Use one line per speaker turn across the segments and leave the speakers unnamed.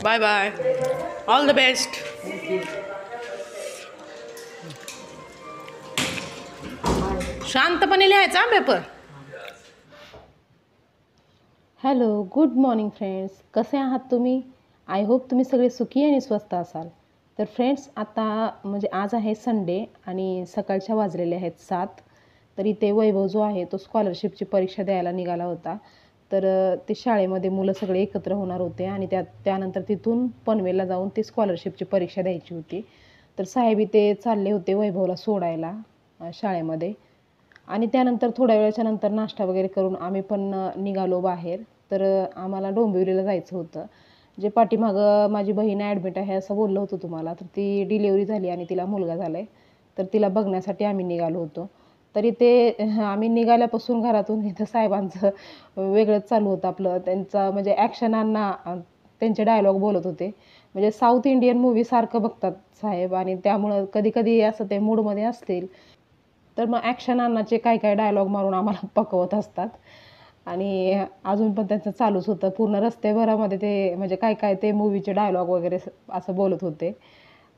Bye bye, all the best. शांतपणे लिहायचा paper.
Hello, good morning friends. कसे आहात तुम्ही? आय होप तुम्ही सगळे सुखी आणि स्वस्त असाल. तर फ्रेंड्स, आता म्हणजे आज आहे संडे आणि सकाळच्या वाजलेले आहेत 7. तर इथे वैभव जो आहे तो स्कॉलरशिपची परीक्षा द्यायला निघाला होता. तर ते शाळेमध्ये मुलं सगळे एकत्र होणार होते आणि त्यानंतर तिथून पनवेलला जाऊन ती स्कॉलरशिपची परीक्षा द्यायची होती. तर साहेब इथे चालले होते वैभवला सोडायला शाळेमध्ये. आणि त्यानंतर थोड्या वेळाच्या नंतर नाश्ता वगैरे करून आम्ही पण निघालो बाहेर. तर आम्हाला डोंबिवलीला जायचं होतं. जे पाठीमागं माझी बहीण ॲडमिट आहे असं बोललं होतं तुम्हाला, तर ती डिलिव्हरी झाली आणि तिला मुलगा झाला आहे. तर तिला बघण्यासाठी आम्ही निघालो होतो. तरी ते आम्ही निघाल्यापासून घरातून इथं साहेबांचं वेगळंच चालू होतं आपलं. त्यांचं म्हणजे ॲक्शनांना त्यांचे डायलॉग बोलत होते. म्हणजे साऊथ इंडियन मूव्हीसारखं बघतात साहेब आणि त्यामुळं कधी-कधी असं ते मूडमध्ये असतील तर मग ॲक्शन अन्नाचे काय डायलॉग मारून आम्हाला पकवत असतात. आणि अजून पण त्यांचं चालूच होतं. पूर्ण रस्त्याभरामध्ये ते म्हणजे काय ते मूव्हीचे डायलॉग वगैरे असं बोलत होते.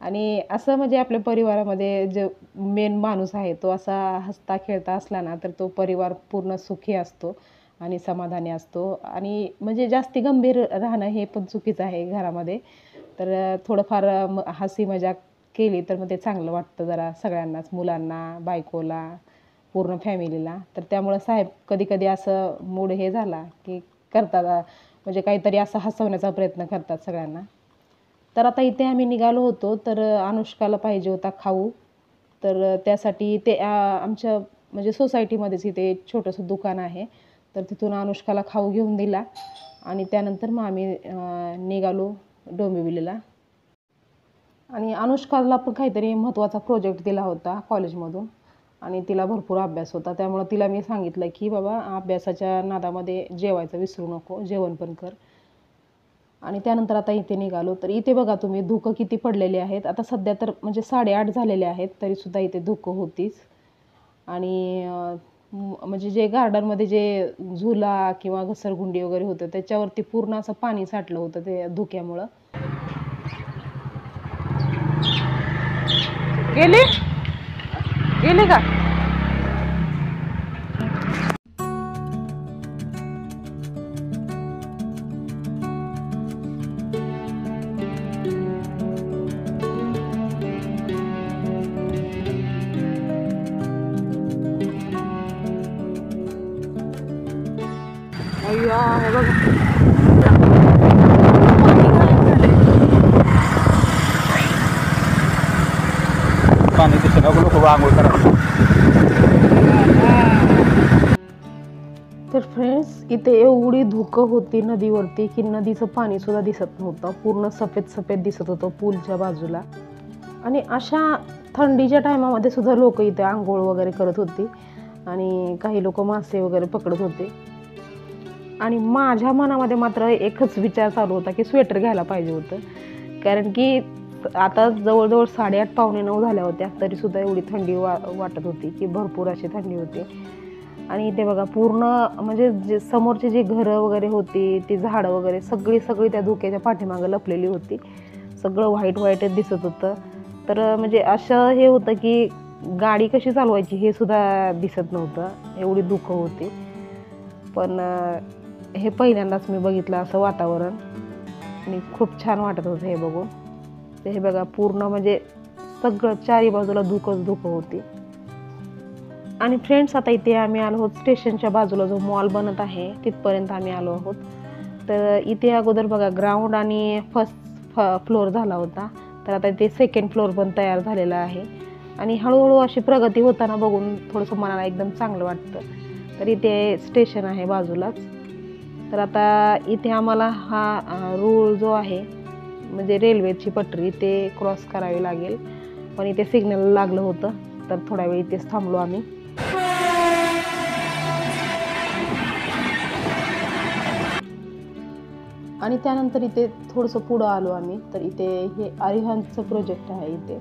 आणि असं म्हणजे आपल्या परिवारामध्ये जो मेन माणूस आहे तो असा हसता खेळता असला ना तर तो परिवार पूर्ण सुखी असतो आणि समाधानी असतो. आणि म्हणजे जास्ती गंभीर राहणं हे पण चुकीचं आहे घरामध्ये. तर थोडंफार हसी मजाक केली तर मग ते चांगलं वाटतं जरा सगळ्यांनाच, मुलांना, बायकोला, पूर्ण फॅमिलीला. तर त्यामुळं साहेब कधी-कधी असं मूड हे झाला की करतात म्हणजे काहीतरी असं हसवण्याचा प्रयत्न करतात सगळ्यांना. तर आता इथे आम्ही निघालो होतो. तर अनुष्काला पाहिजे होता खाऊ. तर त्यासाठी ते आमच्या म्हणजे सोसायटीमध्येच इथे एक छोटंसं दुकान आहे. तर तिथून अनुष्काला खाऊ घेऊन दिला आणि त्यानंतर मग आम्ही निघालो डोंबिवलीला. आणि अनुष्काला पण काहीतरी महत्त्वाचा प्रोजेक्ट दिला होता कॉलेजमधून आणि तिला भरपूर अभ्यास होता. त्यामुळं तिला मी सांगितलं की बाबा अभ्यासाच्या नादामध्ये जेवायचं विसरू नको, जेवण पण कर. आणि त्यानंतर आता इथे निघालो. तर इथे बघा तुम्ही धुकं किती पडलेले आहेत. आता सध्या तर म्हणजे 8:30 झालेले आहेत तरीसुद्धा इथे धुकं होतीच. आणि म्हणजे जे गार्डनमध्ये जे झुला किंवा घसरगुंडी वगैरे होतं त्याच्यावरती पूर्ण असं पाणी साठलं होतं ते धुक्यामुळं.
गेले गेले का? अय्या, हे बघा.
पाणी दिसत नको खूप आंघोळ करा.
तर फ्रेंड्स, इथे एवढी धुकं होती नदीवरती की नदीचं पाणीसुद्धा दिसत नव्हतं. पूर्ण सफेद सफेद दिसत होतं पूलच्या बाजूला. आणि अशा थंडीच्या टायमामध्ये सुद्धा लोक इथे आंघोळ वगैरे करत होती आणि काही लोक मासे वगैरे पकडत होते. आणि माझ्या मनामध्ये मात्र एकच विचार चालू होता की स्वेटर घ्यायला पाहिजे होतं. कारण की आता जवळजवळ 8:30 पावणे 9 झाल्या होत्या तरीसुद्धा एवढी थंडी वाटत होती की भरपूर अशी थंडी होती. आणि इथे बघा पूर्ण म्हणजे जे समोरचे जे घरं वगैरे होती, ती झाडं वगैरे सगळी त्या धुक्याच्या पाठीमागं लपलेली होती. सगळं व्हाईटच दिसत होतं. तर म्हणजे असं हे होतं की गाडी कशी चालवायची हे सुद्धा दिसत नव्हतं, एवढी धुकं होती. पण हे पहिल्यांदाच मी बघितलं असं वातावरण आणि खूप छान वाटत होतं हे बघून. ते हे बघा पूर्ण म्हणजे सगळं चारी बाजूला धुकंच होती. आणि फ्रेंड्स, आता इथे आम्ही आलो आहोत स्टेशनच्या बाजूला जो मॉल बनत आहे तिथपर्यंत आम्ही आलो आहोत. तर इथे अगोदर बघा ग्राउंड आणि फर्स्ट फ्लोअर झाला होता. तर आता इथे सेकंड फ्लोअर पण तयार झालेला आहे आणि हळूहळू अशी प्रगती होताना बघून थोडंसं मनाला एकदम चांगलं वाटतं. तर इथे स्टेशन आहे बाजूलाच. तर आता इथे आम्हाला हा रूळ जो आहे म्हणजे रेल्वेची पटरी ते क्रॉस करावी लागेल. पण इथे सिग्नल लागलं होतं तर थोडा वेळ इथेच थांबलो आम्ही. आणि त्यानंतर इथे थोडंसं पुढं आलो आम्ही. तर इथे हे अरिहंतचं प्रोजेक्ट आहे इथे.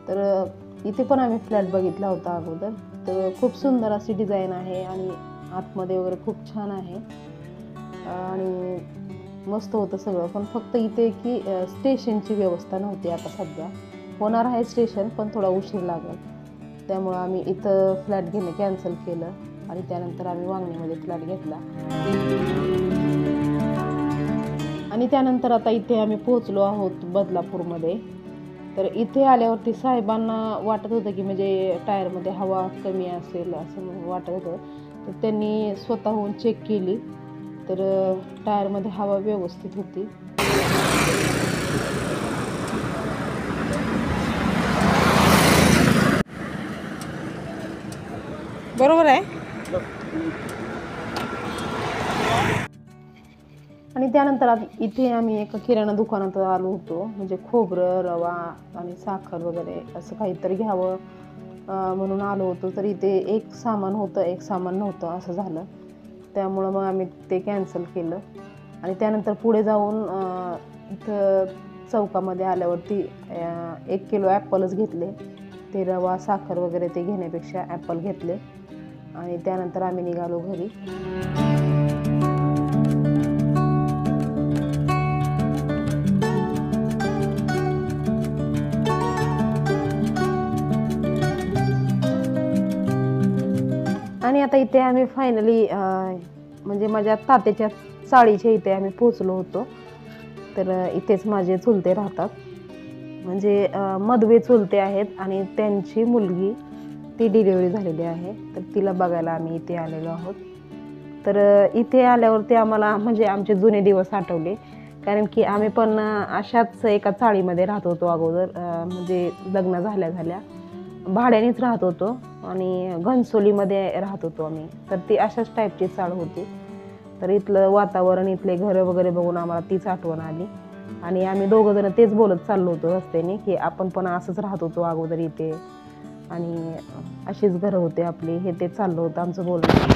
तर इथे पण आम्ही फ्लॅट बघितला होता अगोदर. तर खूप सुंदर अशी डिझाईन आहे आणि आतमध्ये वगैरे खूप छान आहे. आणि मस्त होतं सगळं. पण फक्त इथे की स्टेशनची व्यवस्था नव्हती. आता सध्या होणार आहे स्टेशन, पण थोडा उशीर लागेल. त्यामुळं आम्ही इथं फ्लॅट घेणं कॅन्सल केलं आणि त्यानंतर आम्ही वांगणीमध्ये फ्लॅट घेतला. आणि त्यानंतर आता इथे आम्ही पोहोचलो आहोत बदलापूरमध्ये. तर इथे आल्यावरती साहेबांना वाटत होतं की म्हणजे टायरमध्ये हवा कमी असेल असं वाटत होतं. तर त्यांनी स्वतःहून चेक केली, तर टायरमध्ये हवा व्यवस्थित होती.
बरोबर आहे.
आणि त्यानंतर इथे आम्ही एका किराणा दुकानात आलो होतो. म्हणजे खोबरं, रवा आणि साखर वगैरे असं काहीतरी घ्यावं म्हणून आलो होतो. तर इथे एक सामान होतं, एक सामान नव्हतं असं झालं. त्यामुळं मग आम्ही ते कॅन्सल केलं. आणि त्यानंतर पुढे जाऊन इथं चौकामध्ये आल्यावरती 1 किलो ॲपलच घेतले. ते रवा साखर वगैरे ते घेण्यापेक्षा ॲपल घेतले. आणि त्यानंतर आम्ही निघालो घरी. आणि आता इथे आम्ही फायनली म्हणजे माझ्या तात्याच्या चाळीच्या इथे आम्ही पोचलो होतो. तर इथेच माझे चुलते राहतात. म्हणजे मधवे चुलते आहेत आणि त्यांची मुलगी ती डिलिव्हरी झालेली आहे. तर तिला बघायला आम्ही इथे आलेलो आहोत. तर इथे आल्यावरती आम्हाला म्हणजे आमचे जुने दिवस आठवले. कारण की आम्ही पण अशाच एका चाळीमध्ये राहत होतो अगोदर. म्हणजे लग्न झाल्या भाड्यानेच राहत होतो आणि घनसोलीमध्ये राहत होतो आम्ही. तर ती अशाच टाईपची चाळ होती. तर इथलं वातावरण, इथले घरं वगैरे बघून आम्हाला तीच आठवण आली. आणि आम्ही दोघं जण तेच बोलत चाललो होतो रस्त्याने की आपण पण असंच राहत होतो अगोदर इथे आणि अशीच घरं होते आपली. हे ते चाललं होतं आमचं बोलणं.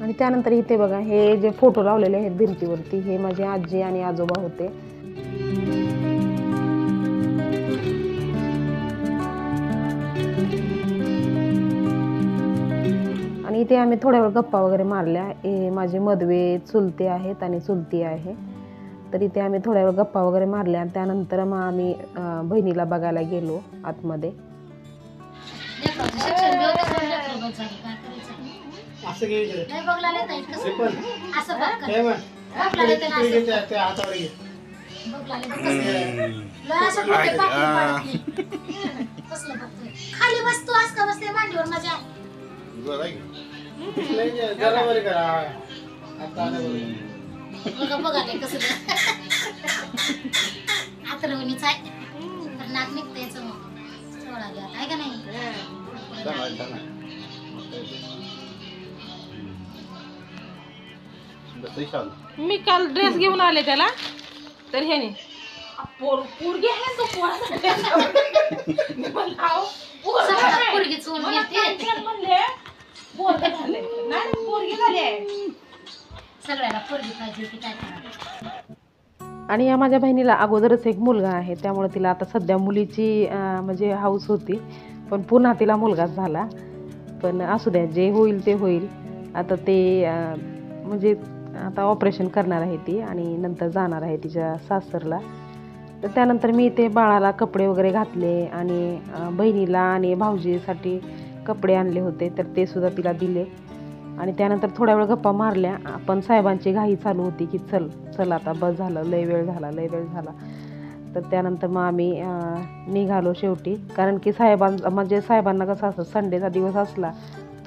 आणि त्यानंतर इथे बघा, हे जे फोटो लावलेले आहेत भिंतीवरती, हे माझे आजी आणि आजोबा होते. आणि इथे आम्ही थोड्या वेळ गप्पा वगैरे मारल्या. हे माझे मधवे चुलते आहेत आणि चुलती आहे. तर इथे आम्ही थोड्या वेळ गप्पा वगैरे मारल्या. त्यानंतर मग आम्ही बहिणीला बघायला गेलो आतमध्ये.
खाली बसतो असं बसते मांडीवर माझ्या बघाले कसं आतरवणीच आहे. तर नाक निघतं याचं मग आहे का नाही.
मी काल ड्रेस घेऊन आले त्याला, तर ह्याने पोरगी आहे तो
सगळ्याला पोरगी पाहिजे की काय करायचं.
आणि या माझ्या बहिणीला अगोदरच एक मुलगा आहे. त्यामुळे तिला आता सध्या मुलीची म्हणजे हाऊस होती. पण पुन्हा तिला मुलगाच झाला. पण असू द्या, जे होईल ते होईल. आता ते म्हणजे आता ऑपरेशन करणार आहे ती आणि नंतर जाणार आहे तिच्या सासरला. तर त्यानंतर मी इथे बाळाला कपडे वगैरे घातले आणि बहिणीला आणि भाऊजीसाठी कपडे आणले होते, तर ते सुद्धा तिला दिले. आणि त्यानंतर थोड्या वेळ गप्पा मारल्या. पण साहेबांची घाई चालू होती की चल आता बस झालं, लय वेळ झाला. तर त्यानंतर मग आम्ही निघालो शेवटी. कारण की साहेबांना कसं असतं, संडेचा दिवस असला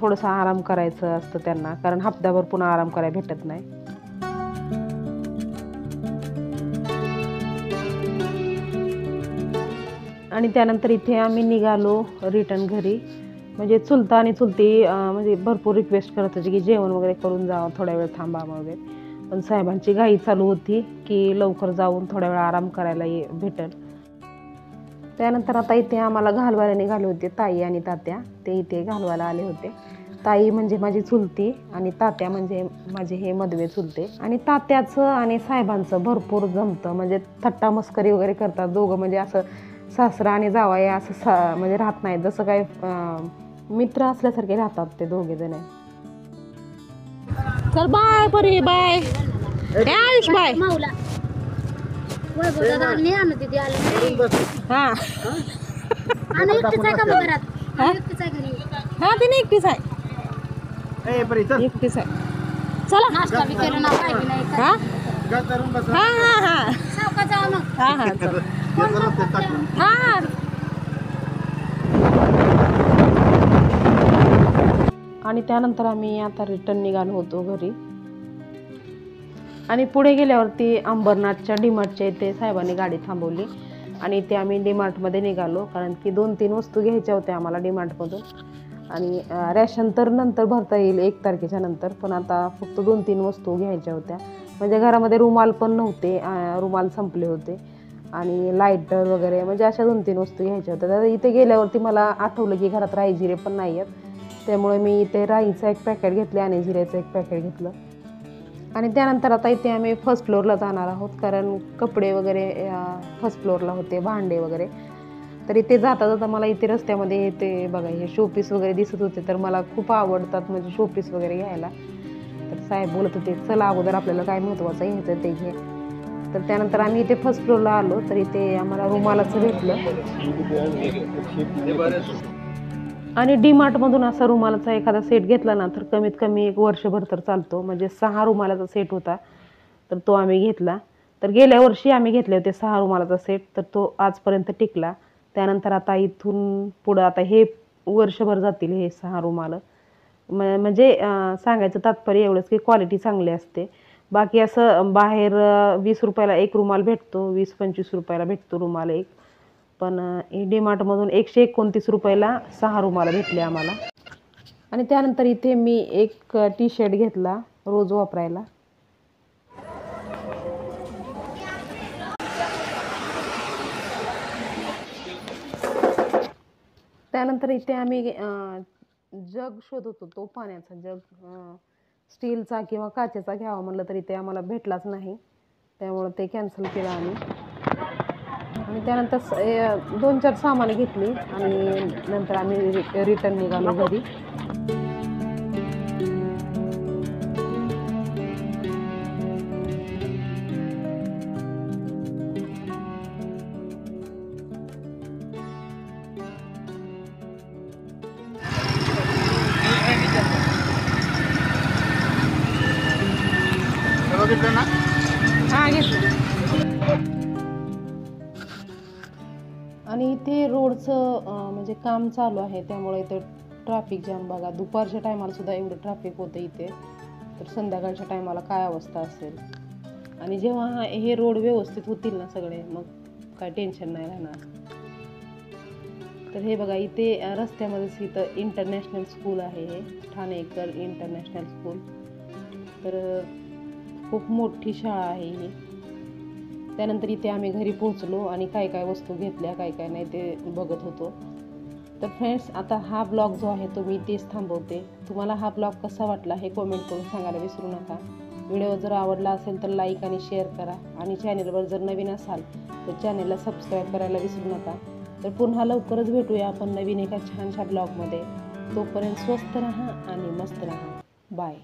थोडंसं आराम करायचं असतं त्यांना, कारण हप्त्याभर पुन्हा आराम करायला भेटत नाही. आणि त्यानंतर इथे आम्ही निघालो रिटर्न घरी. म्हणजे चुलता आणि चुलती म्हणजे भरपूर रिक्वेस्ट करत होती की जेवण वगैरे करून जावं, थोड्या वेळ थांबा वगैरे. पण साहेबांची घाई चालू होती की लवकर जाऊन थोड्या वेळ आराम करायला भेटेल. त्यानंतर आता इथे आम्हाला घालवायला निघाले होते ताई आणि तात्या. ते इथे घालवायला आले होते. ताई म्हणजे माझी चुलती आणि तात्या म्हणजे माझे हे मधवे चुलते. आणि तात्याचं आणि साहेबांचं भरपूर जमतं, म्हणजे थट्टा मस्करी वगैरे करतात दोघं. म्हणजे असं सासरा आणि जावई असं म्हणजे राहत नाहीत, जसं काय मित्र असल्यासारखे राहतात ते दोघे जण.
चल बाय परी बाय. आयुष बाय.
माऊला वैभव दादा आणि आणू दीदी आले.
हा
आणू एकटीच आहे का मग घरात? आणू एकटीच आहे घरी.
हा तिने एकटीच आहे,
ए बरी चल
एकटीच आहे. चला
नाश्ता बी केलं ना काय बी नाही.
हा
गा करून बस
हा हा हा
सावका जाऊ मग.
हा हा चल. हा
आणि त्यानंतर आम्ही आता रिटर्न निघालो होतो घरी. आणि पुढे गेल्यावरती अंबरनाथच्या डीमार्टच्या इथे साहेबांनी गाडी थांबवली आणि इथे आम्ही डीमार्टमध्ये निघालो, कारण की 2-3 वस्तू घ्यायच्या होत्या आम्हाला डीमार्टमधून. आणि रॅशन तर नंतर भरता येईल 1 तारखेच्या नंतर, पण आता फक्त 2-3 वस्तू घ्यायच्या होत्या. म्हणजे घरामध्ये रुमाल पण नव्हते, रुमाल संपले होते आणि लायटर वगैरे, म्हणजे अशा 2-3 वस्तू घ्यायच्या होत्या. तर इथे गेल्यावरती मला आठवलं की घरात राई जिरे पण नाही आहेत, त्यामुळे मी इथे राईचं 1 पॅकेट घेतले आणि जिऱ्याचं 1 पॅकेट घेतलं. आणि त्यानंतर आता इथे आम्ही फर्स्ट फ्लोअरला जाणार आहोत, कारण कपडे वगैरे फर्स्ट फ्लोअरला होते, भांडे वगैरे. तर इथे जाता जाता मला इथे रस्त्यामध्ये ते बघा हे शोपीस वगैरे दिसत होते, तर मला खूप आवडतात म्हणजे शोपीस वगैरे घ्यायला. तर साहेब बोलत होते चला अगोदर आपल्याला काय महत्त्वाचं घ्यायचं ते घे. तर त्यानंतर आम्ही इथे फर्स्ट फ्लोअरला आलो, तर इथे आम्हाला रुमालाचं भेटलं. आणि डीमार्टमधून असा रुमालाचा एखादा सेट घेतला ना तर कमीत कमी 1 वर्षभर तर चालतो. म्हणजे 6 रुमालाचा सेट होता, तर तो आम्ही घेतला. तर गेल्या वर्षी आम्ही घेतले होते 6 रुमालाचा सेट, तर तो आजपर्यंत टिकला. त्यानंतर आता इथून पुढं आता हे वर्षभर जातील हे 6 रुमालं. म्हणजे सांगायचं तात्पर्य एवढंच की क्वालिटी चांगली असते. बाकी असं बाहेर 20 रुपयाला 1 रुमाल भेटतो, 20-25 रुपयाला भेटतो रुमाल एक, पण डीमार्टमधून 129 रुपयाला 6 रुमाला भेटले आम्हाला. आणि त्यानंतर इथे मी एक टी शर्ट घेतला रोज वापरायला. त्यानंतर इथे आम्ही जग शोधत होतो, पाण्याचा जग, स्टीलचा किंवा काचेचा घ्यावा म्हणलं तर इथे आम्हाला भेटलाच नाही, त्यामुळं ते कॅन्सल केलं आम्ही. आणि त्यानंतर 2-4 सामाने घेतली आणि नंतर आम्ही रिटर्न निघालो घरी.
बघितलं ना
हा घेतलं.
आणि इथे रोडचं म्हणजे काम चालू आहे, त्यामुळे इथे ट्रॅफिक जाम बघा. दुपारच्या टायमाला सुद्धा एवढं ट्रॅफिक होतं इथे, तर संध्याकाळच्या टायमाला काय अवस्था असेल. आणि जेव्हा हे रोड व्यवस्थित होतील ना सगळे, मग काय टेन्शन नाही राहणार. तर हे बघा इथे रस्त्यामध्येच इथं इंटरनॅशनल स्कूल आहे, हे ठाणेकर इंटरनॅशनल स्कूल. तर खूप मोठी शाळा आहे ही. त्यानंतर इथे आम्ही घरी पोहोचलो आणि काय काय वस्तू घेतल्या काय काय नाही ते बघत होतो. तर फ्रेंड्स, आता हा ब्लॉग जो आहे तो मी इथेच थांबवते. तुम्हाला हा ब्लॉग कसा वाटला हे कमेंट करून सांगायला विसरू नका. व्हिडिओ जर आवडला असेल तर लाईक आणि शेअर करा, आणि चॅनेलवर जर नवीन असाल तर चॅनेलला सबस्क्राईब करायला विसरू नका. तर पुन्हा लवकरच भेटूया आपण नवीन एका छानशा ब्लॉगमध्ये. तोपर्यंत स्वस्त राहा आणि मस्त राहा. बाय.